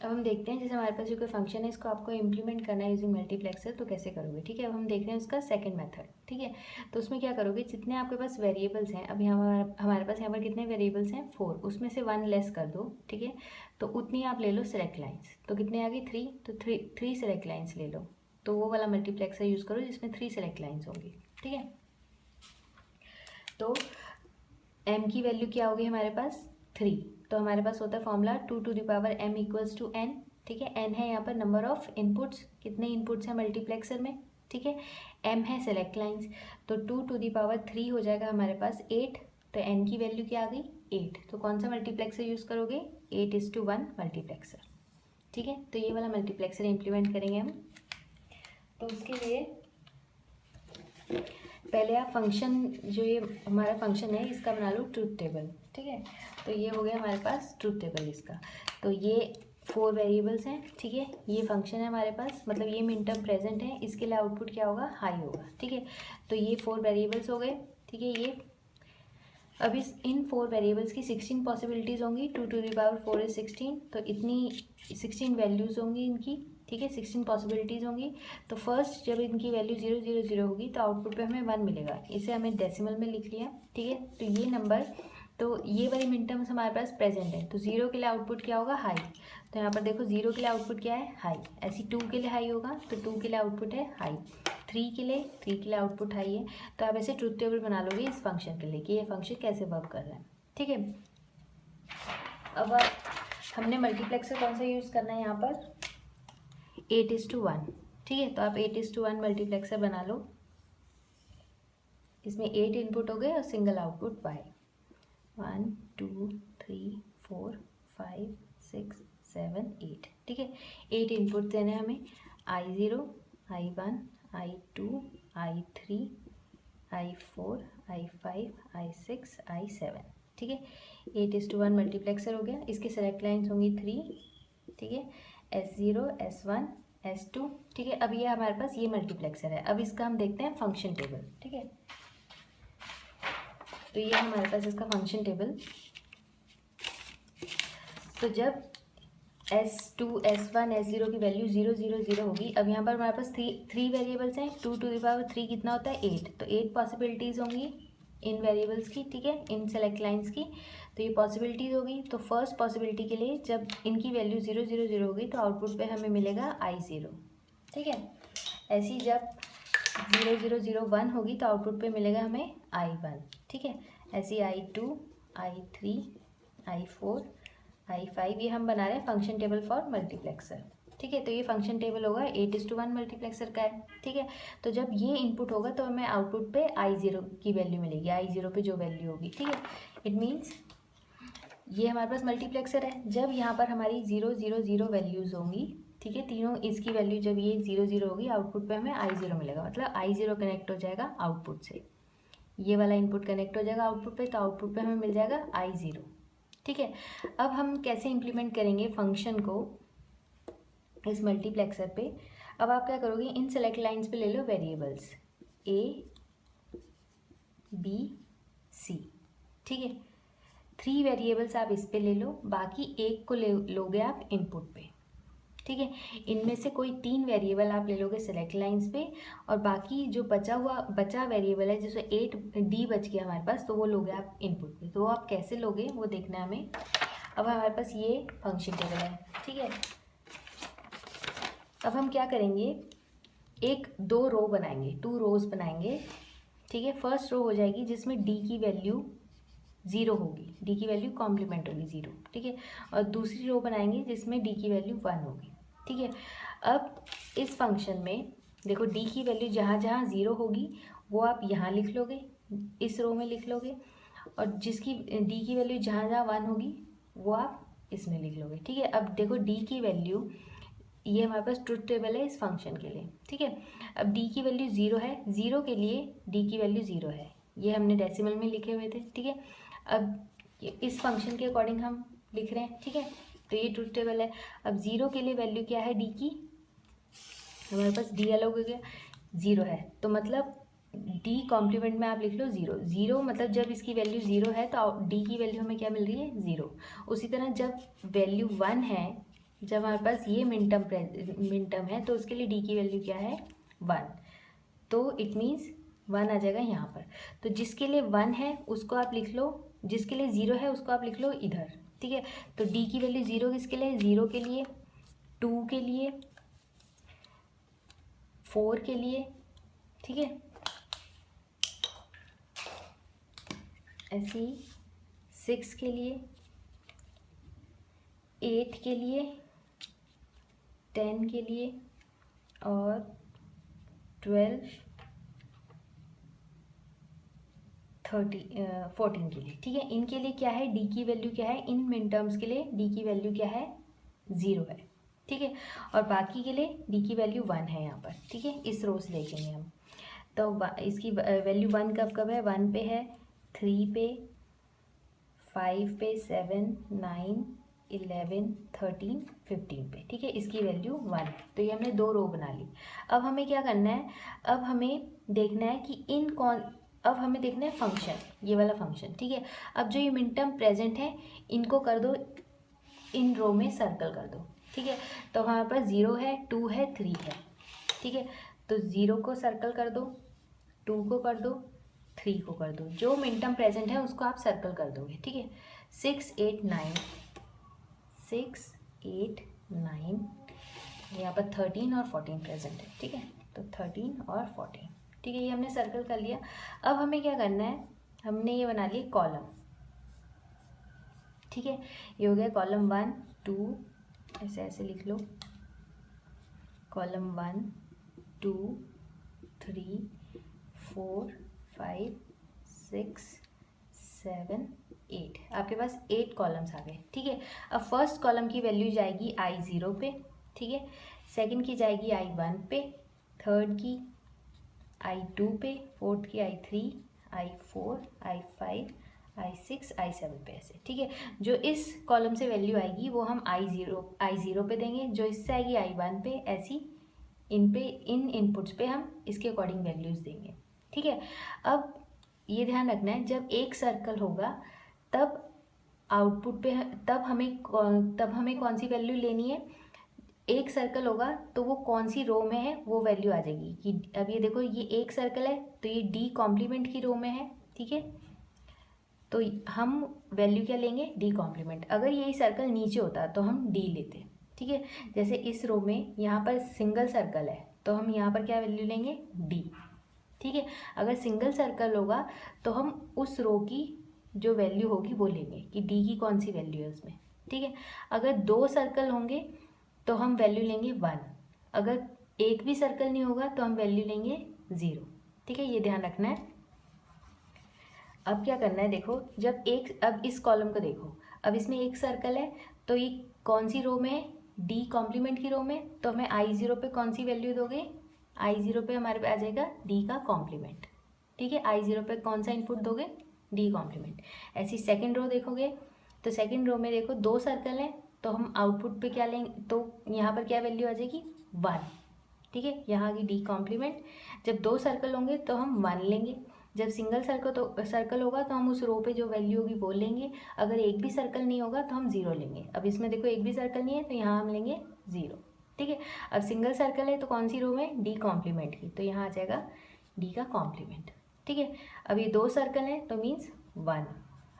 अब हम देखते हैं, जैसे हमारे पास जो कोई फंक्शन है इसको आपको इम्प्लीमेंट करना है यूजिंग मल्टीप्लेक्सर, तो कैसे करोगे। ठीक है, अब हम देख रहे हैं उसका सेकंड मेथड। ठीक है, तो उसमें क्या करोगे, जितने आपके पास वेरिएबल्स हैं, अभी हमारे पास यहाँ पर कितने वेरिएबल्स हैं 4, उसमें से 1 लेस कर दो। ठीक है, तो उतनी आप ले लो सेलेक्ट लाइन्स, तो कितने आ गई 3, तो थ्री सेलेक्ट लाइन्स ले लो। तो वो वाला मल्टीप्लेक्सर यूज़ करो जिसमें 3 सेलेक्ट लाइन्स होंगी। ठीक है, तो m की वैल्यू क्या होगी हमारे पास 3, तो हमारे पास होता है फॉर्मूला 2m = n। ठीक है, n है यहाँ पर नंबर ऑफ इनपुट्स, कितने इनपुट्स हैं मल्टीप्लेक्सर में। ठीक है, m है सेलेक्ट लाइंस, तो 2 हो जाएगा हमारे पास 8, तो n की वैल्यू क्या आ गई 8, तो कौन सा मल्टीप्लेक्सर यूज़ करोगे 8:1 मल्टीप्लेक्सर। ठीक है, तो ये वाला मल्टीप्लेक्सर इम्प्लीमेंट करेंगे हम। तो उसके लिए पहले आप फंक्शन, जो ये हमारा फंक्शन है इसका बना लो ट्रूथ टेबल। ठीक है, तो ये हो गया हमारे पास ट्रूथ टेबल इसका। तो ये 4 वेरिएबल्स हैं। ठीक है, ये फंक्शन है हमारे पास, मतलब ये मिन टर्म प्रेजेंट है, इसके लिए आउटपुट क्या होगा हाई होगा। ठीक है, तो ये 4 वेरिएबल्स हो गए। ठीक है, ये अब इन 4 वेरिएबल्स की 16 पॉसिबिलिटीज़ होंगी, 2 = 4 = 16, तो इतनी 16 वैल्यूज़ होंगी इनकी। ठीक है, 16 पॉसिबिलिटीज़ होंगी। तो फर्स्ट जब इनकी वैल्यू 0 0 0 होगी तो आउटपुट पे हमें 1 मिलेगा, इसे हमें डेसिमल में लिख लिया। ठीक है, तो ये नंबर, तो ये वाली मिन टर्म्स हमारे पास प्रेजेंट है, तो 0 के लिए आउटपुट क्या होगा हाई। तो यहाँ पर देखो 0 के लिए आउटपुट क्या है हाई, ऐसी 2 के लिए हाई होगा, तो 2 के लिए आउटपुट है हाई, 3 के लिए आउटपुट हाई है। तो आप ऐसे ट्रूथ टेबल बना लोगे इस फंक्शन के लिए कि ये फंक्शन कैसे वर्क कर रहा है। ठीक है, अब हमने मल्टीप्लेक्सर कौन सा यूज़ करना है यहाँ पर 8:1। ठीक है, तो आप 8:1 मल्टीप्लेक्सर बना लो, इसमें 8 इनपुट हो गए और सिंगल आउटपुट y। 1 2 3 4 5 6 7 8। ठीक है, 8 इनपुट देने हमें I0 I1 I2 I3 I4 I5 I6 I7। ठीक है, 8:1 मल्टीप्लेक्सर हो गया, इसके सेलेक्ट लाइन्स होंगी 3। ठीक है, S0 S1 S2। ठीक है, अब ये हमारे पास ये मल्टीप्लेक्सर है। अब इसका हम देखते हैं फंक्शन टेबल। ठीक है, तो ये हमारे पास इसका फंक्शन टेबल। तो जब S2 S1 S0 की वैल्यू 0 0 0 होगी, अब यहाँ पर हमारे पास थ्री वेरिएबल्स हैं, 2 कितना होता है 8, तो 8 पॉसिबिलिटीज़ होंगी इन वेरिएबल्स की। ठीक है, इन सेलेक्ट लाइन्स की, तो ये पॉसिबिलिटीज़ होगी। तो फर्स्ट पॉसिबिलिटी के लिए जब इनकी वैल्यू 0 0 0 होगी तो आउटपुट पे हमें मिलेगा I0। ठीक है, ऐसी जब 0 0 0 1 होगी तो आउटपुट पे मिलेगा हमें I1। ठीक है, ऐसी I2 I3 I4 I5, ये हम बना रहे हैं फंक्शन टेबल फॉर मल्टीप्लेक्सर। ठीक है, तो ये फंक्शन टेबल होगा 8:1 मल्टीप्लेक्सर का है। ठीक है, तो जब ये इनपुट होगा तो हमें आउटपुट पे I0 की वैल्यू मिलेगी, I0 पे जो वैल्यू होगी। ठीक है, इट मीन्स ये हमारे पास मल्टीप्लेक्सर है। जब यहाँ पर हमारी 0 0 0 वैल्यूज़ होंगी, ठीक है, तीनों इसकी वैल्यू जब ये 0 0 होगी आउटपुट पे हमें I0 मिलेगा, मतलब I0 कनेक्ट हो जाएगा आउटपुट से, ये वाला इनपुट कनेक्ट हो जाएगा आउटपुट पे, तो आउटपुट पे हमें मिल जाएगा I0। ठीक है, अब हम कैसे इम्प्लीमेंट करेंगे फंक्शन को इस मल्टीप्लेक्सर पे। अब आप क्या करोगे, इन सेलेक्ट लाइन्स पे ले लो वेरिएबल्स A B C। ठीक है, 3 वेरिएबल्स आप इस पे ले लो, बाकी एक को लोगे आप इनपुट पे। ठीक है, इनमें से कोई 3 वेरिएबल आप ले लोगे सेलेक्ट लाइन्स पे, और बाकी जो बचा वेरिएबल है, जैसे 8D बच गया हमारे पास, तो वो लोगे आप इनपुट पे। तो वो आप कैसे लोगे वो देखना है हमें। अब हमारे पास ये फंक्शन टेबल है। ठीक है, अब हम क्या करेंगे, एक 2 रो बनाएंगे, 2 रोज बनाएंगे। ठीक है, फर्स्ट रो हो जाएगी जिसमें D की वैल्यू 0 होगी, D की वैल्यू कॉम्प्लीमेंट होगी 0। ठीक है, और दूसरी रो बनाएंगे जिसमें D की वैल्यू 1 होगी। ठीक है, अब इस फंक्शन में देखो D की वैल्यू जहाँ जहाँ 0 होगी वो आप यहाँ लिख लोगे, इस रो में लिख लोगे, और जिसकी D की वैल्यू जहाँ जहाँ 1 होगी वो आप इसमें लिख लोगे। ठीक है, अब देखो D की वैल्यू, ये हमारे पास ट्रुथ टेबल है इस फंक्शन के लिए। ठीक है, अब D की वैल्यू 0 है, 0 के लिए D की वैल्यू 0 है, ये हमने डेसिमल में लिखे हुए थे। ठीक है, अब इस फंक्शन के अकॉर्डिंग हम लिख रहे हैं। ठीक है, तो ये ट्रूथ टेबल है। अब 0 के लिए वैल्यू क्या है D की, हमारे पास D अलग हो गया, 0 है, तो मतलब D कॉम्प्लीमेंट में आप लिख लो 0 0, मतलब जब इसकी वैल्यू 0 है तो D की वैल्यू हमें क्या मिल रही है 0। उसी तरह जब वैल्यू 1 है जब हमारे पास ये मिन टर्म है तो उसके लिए डी की वैल्यू क्या है 1, तो इट मीन्स 1 आ जाएगा यहाँ पर। तो जिसके लिए 1 है उसको आप लिख लो, जिसके लिए 0 है उसको आप लिख लो इधर, ठीक है। तो डी की वैल्यू 0 किसके लिए, 0 के लिए, 2 के लिए, 4 के लिए, ठीक है, ऐसे ही 6 के लिए, 8 के लिए, 10 के लिए और 12, 14 के लिए, ठीक है। इनके लिए क्या है, डी की वैल्यू क्या है, इन मिन टर्म्स के लिए डी की वैल्यू क्या है 0 है, ठीक है। और बाकी के लिए डी की वैल्यू 1 है यहाँ पर, ठीक है। इस रो से देखेंगे हम तो इसकी वैल्यू 1 कब कब है, 1 पे है, 3 पे, 5 पे, 7, 9, 11, 13, 15 पे, ठीक है। इसकी वैल्यू 1 है। तो ये हमने 2 रो बना ली। अब हमें क्या करना है, अब हमें देखना है कि अब हमें देखना है फंक्शन, ये वाला फंक्शन, ठीक है। अब जो ये मिन टर्म प्रेजेंट है इनको कर दो, इन रो में सर्कल कर दो, ठीक है। तो हमारे पास 0 है, 2 है, 3 है, ठीक है। तो 0 को सर्कल कर दो, 2 को कर दो, 3 को कर दो, जो मिन टर्म प्रेजेंट है उसको आप सर्कल कर दोगे, ठीक है। 6, 8, 9, 6, 8, 9, यहाँ पर 13 और 14 प्रेजेंट है, ठीक है। तो 13 और 14, ठीक है, ये हमने सर्कल कर लिया। अब हमें क्या करना है, हमने ये बना लिया कॉलम, ठीक है। ये हो गया कॉलम 1, 2, ऐसे ऐसे लिख लो, कॉलम 1, 2, 3, 4, 5, 6, 7, 8, आपके पास 8 कॉलम्स आ गए, ठीक है। अब फर्स्ट कॉलम की वैल्यू जाएगी I0 पे, ठीक है। सेकंड की जाएगी I1 पे, थर्ड की I2 पे, फोर्थ की I3, I4, I5, I6, I7 पे, ऐसे, ठीक है। जो इस कॉलम से वैल्यू आएगी वो हम I0 पे देंगे, जो इससे आएगी I1 पे, ऐसी इन इनपुट्स पे हम इसके अकॉर्डिंग वैल्यूज़ देंगे, ठीक है। अब ये ध्यान रखना है, जब एक सर्कल होगा तब आउटपुट पे, तब हमें कौन सी वैल्यू लेनी है, एक सर्कल होगा तो वो कौन सी रो में है वो वैल्यू आ जाएगी। कि अब ये देखो, ये एक सर्कल है तो ये डी कॉम्प्लीमेंट की रो में है, ठीक है। तो हम वैल्यू क्या लेंगे, डी कॉम्प्लीमेंट। अगर यही सर्कल नीचे होता तो हम डी लेते, ठीक है। जैसे इस रो में यहाँ पर सिंगल सर्कल है तो हम यहाँ पर क्या वैल्यू लेंगे, डी, ठीक है। अगर सिंगल सर्कल होगा तो हम उस रो की जो वैल्यू होगी वो लेंगे कि डी की कौन सी वैल्यू है उसमें, ठीक है। अगर 2 सर्कल होंगे तो हम वैल्यू लेंगे 1, अगर एक भी सर्कल नहीं होगा तो हम वैल्यू लेंगे 0, ठीक है। ये ध्यान रखना है। अब क्या करना है, देखो, अब इस कॉलम को देखो, अब इसमें एक सर्कल है तो ये कौन सी रो में है, डी कॉम्प्लीमेंट की रो में, तो हमें I0 पे कौन सी वैल्यू दोगे, I0 पे हमारे पे आ जाएगा डी का कॉम्प्लीमेंट, ठीक है। I0 पे कौन सा इनपुट दोगे, डी कॉम्प्लीमेंट। ऐसी सेकंड रो देखोगे तो सेकंड रो में देखो 2 सर्कल हैं तो हम आउटपुट पे क्या लेंगे, तो यहाँ पर क्या वैल्यू आ जाएगी 1, ठीक है। यहाँ की डी कॉम्प्लीमेंट। जब 2 सर्कल होंगे तो हम 1 लेंगे, जब सिंगल सर्कल होगा तो हम उस रो पे जो वैल्यू होगी वो लेंगे, अगर एक भी सर्कल नहीं होगा तो हम 0 लेंगे। अब इसमें देखो एक भी सर्कल नहीं है तो यहाँ हम लेंगे 0, ठीक है। अब सिंगल सर्कल है तो कौन सी रो में, डी कॉम्प्लीमेंट की, तो यहाँ आ जाएगा डी का कॉम्प्लीमेंट, ठीक है। अब ये 2 सर्कल हैं तो मीन्स 1,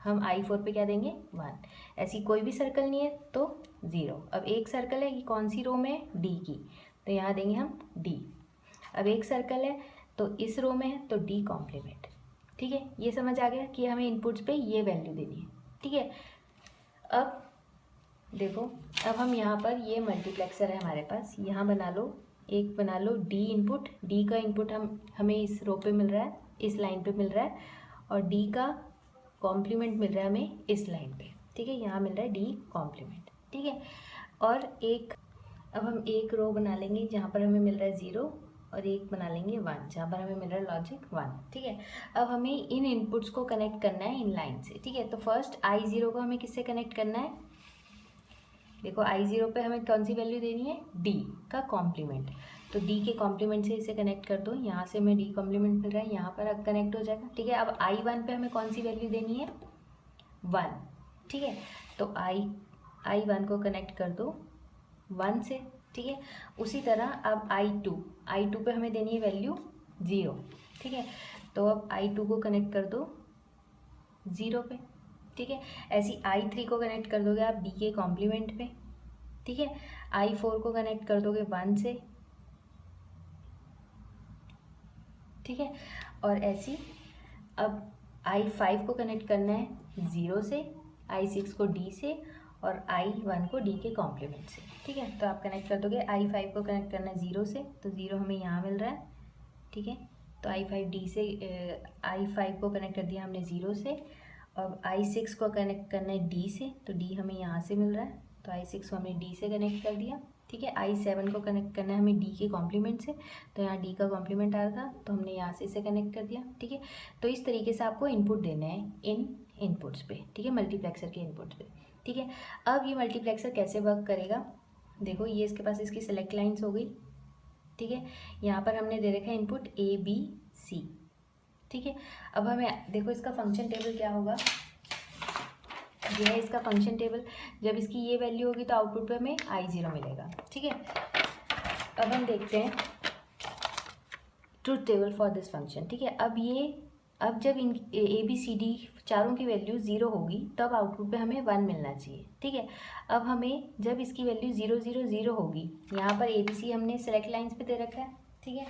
हम I4 पे क्या देंगे 1। ऐसी कोई भी सर्कल नहीं है तो 0। अब एक सर्कल है, ये कौन सी रो में है, डी की, तो यहाँ देंगे हम डी। अब एक सर्कल है तो इस रो में है तो डी कॉम्प्लीमेंट, ठीक है। ये समझ आ गया कि हमें इनपुट्स पे ये वैल्यू देनी है, ठीक है। अब देखो, अब हम यहाँ पर ये मल्टीप्लेक्सर है हमारे पास, यहाँ बना लो डी इनपुट, डी का इनपुट हमें इस रो पे मिल रहा है, इस लाइन पे मिल रहा है, और डी का कॉम्प्लीमेंट मिल रहा है हमें इस लाइन पे, ठीक है। यहाँ मिल रहा है डी कॉम्प्लीमेंट, ठीक है। और अब हम एक रो बना लेंगे जहाँ पर हमें मिल रहा है 0, और एक बना लेंगे 1 जहाँ पर हमें मिल रहा है लॉजिक 1, ठीक है। अब हमें इन इनपुट्स को कनेक्ट करना है इन लाइन से, ठीक है। तो फर्स्ट I0 को हमें किससे कनेक्ट करना है, देखो I0 पे हमें कौन सी वैल्यू देनी है, डी का कॉम्प्लीमेंट, तो डी के कॉम्प्लीमेंट से इसे कनेक्ट कर दो, यहाँ से हमें डी कॉम्प्लीमेंट मिल रहा है, यहाँ पर कनेक्ट हो जाएगा, ठीक है। अब I1 पे हमें कौन सी वैल्यू देनी है, 1, ठीक है। तो I1 को कनेक्ट कर दो 1 से, ठीक है। उसी तरह अब I2 पे हमें देनी है वैल्यू 0, ठीक है। तो अब I2 को कनेक्ट कर दो 0 पे, ठीक है। ऐसी I3 को कनेक्ट कर दोगे आप D के कॉम्प्लीमेंट पे, ठीक है। I4 को कनेक्ट कर दोगे 1 से, ठीक है। और ऐसी अब I5 को कनेक्ट करना है 0 से, I6 को D से और I1 को D के कॉम्प्लीमेंट से, ठीक है। तो आप कनेक्ट कर दोगे, I5 को कनेक्ट करना है 0 से, तो 0 हमें यहाँ मिल रहा है, ठीक है। तो I5 को कनेक्ट कर दिया हमने 0 से। अब I6 को कनेक्ट करना है D से, तो D हमें यहाँ से मिल रहा है, तो I6 को हमने D से कनेक्ट कर दिया, ठीक है। I7 को कनेक्ट करना है हमें D के कॉम्प्लीमेंट से, तो यहाँ D का कॉम्प्लीमेंट आ रहा था, तो हमने यहाँ से इसे कनेक्ट कर दिया, ठीक है। तो इस तरीके से आपको इनपुट देने हैं इनपुट्स पे, ठीक है, मल्टीप्लेक्सर के इनपुट्स पे, ठीक है। अब ये मल्टीप्लेक्सर कैसे वर्क करेगा, देखो ये इसके पास इसकी सेलेक्ट लाइन्स हो गई, ठीक है। यहाँ पर हमने दे रखा है इनपुट ABC, ठीक है। अब हमें देखो इसका फंक्शन टेबल क्या होगा, ये है इसका फंक्शन टेबल। जब इसकी ये वैल्यू होगी तो आउटपुट पे हमें I0 मिलेगा, ठीक है। अब हम देखते हैं truth table for this function, ठीक है। अब जब इन ABCD चारों की वैल्यू 0 होगी तब आउटपुट पे हमें 1 मिलना चाहिए, ठीक है। अब हमें जब इसकी वैल्यू 0 0 0 होगी, यहाँ पर ABC हमने सेलेक्ट लाइन्स पे दे रखा है, ठीक है।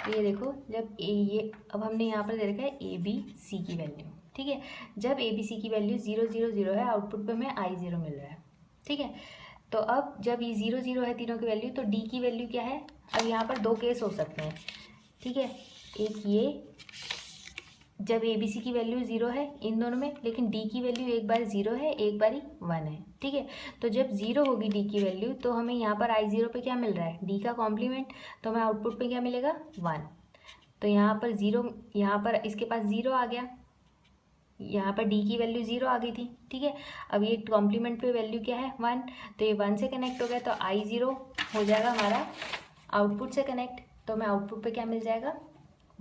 तो ये देखो जब ये अब हमने यहाँ पर दे रखा है ABC की वैल्यू, ठीक है। जब ABC की वैल्यू 0 0 0 है आउटपुट पे हमें I0 मिल रहा है, ठीक है। तो अब जब ये 0 0 है तीनों की वैल्यू, तो D की वैल्यू क्या है, अब यहाँ पर दो केस हो सकते हैं, ठीक है। एक ये जब ABC की वैल्यू 0 है इन दोनों में, लेकिन D की वैल्यू एक बार 0 है एक बारी 1 है, ठीक है। तो जब 0 होगी D की वैल्यू तो हमें यहाँ पर I0 पे क्या मिल रहा है, D का कॉम्प्लीमेंट, तो हमें आउटपुट पे क्या मिलेगा 1। तो यहाँ पर 0, यहाँ पर इसके पास 0 आ गया, यहाँ पर D की वैल्यू 0 आ गई थी, ठीक है। अब ये कॉम्प्लीमेंट पे वैल्यू क्या है 1, तो ये 1 से कनेक्ट हो गया, तो I0 हो जाएगा हमारा आउटपुट से कनेक्ट, तो हमें आउटपुट पे क्या मिल जाएगा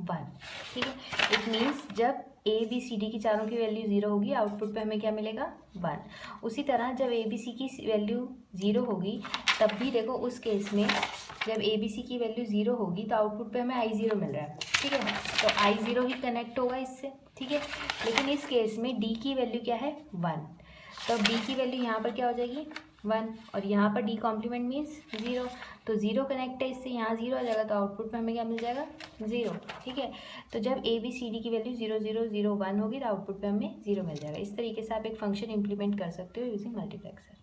1, ठीक है। इट मीन्स जब ABCD की चारों की वैल्यू 0 होगी आउटपुट पे हमें क्या मिलेगा 1। उसी तरह जब ABC की वैल्यू 0 होगी तब भी देखो उस केस में जब ABC की वैल्यू 0 होगी तो आउटपुट पे हमें I0 मिल रहा है, ठीक है। तो I0 ही कनेक्ट होगा इससे, ठीक है। लेकिन इस केस में D की वैल्यू क्या है 1, तो D की वैल्यू यहाँ पर क्या हो जाएगी 1 और यहाँ पर D कॉम्प्लीमेंट मीन्स 0, तो 0 कनेक्ट है इससे, यहाँ 0 आ जाएगा, तो आउटपुट में हमें क्या मिल जाएगा 0, ठीक है। तो जब ABCD की वैल्यू 0 0 0 1 होगी तो आउटपुट पे हमें 0 मिल जाएगा। इस तरीके से आप एक फंक्शन इम्प्लीमेंट कर सकते हो यूजिंग मल्टीप्लेक्सर।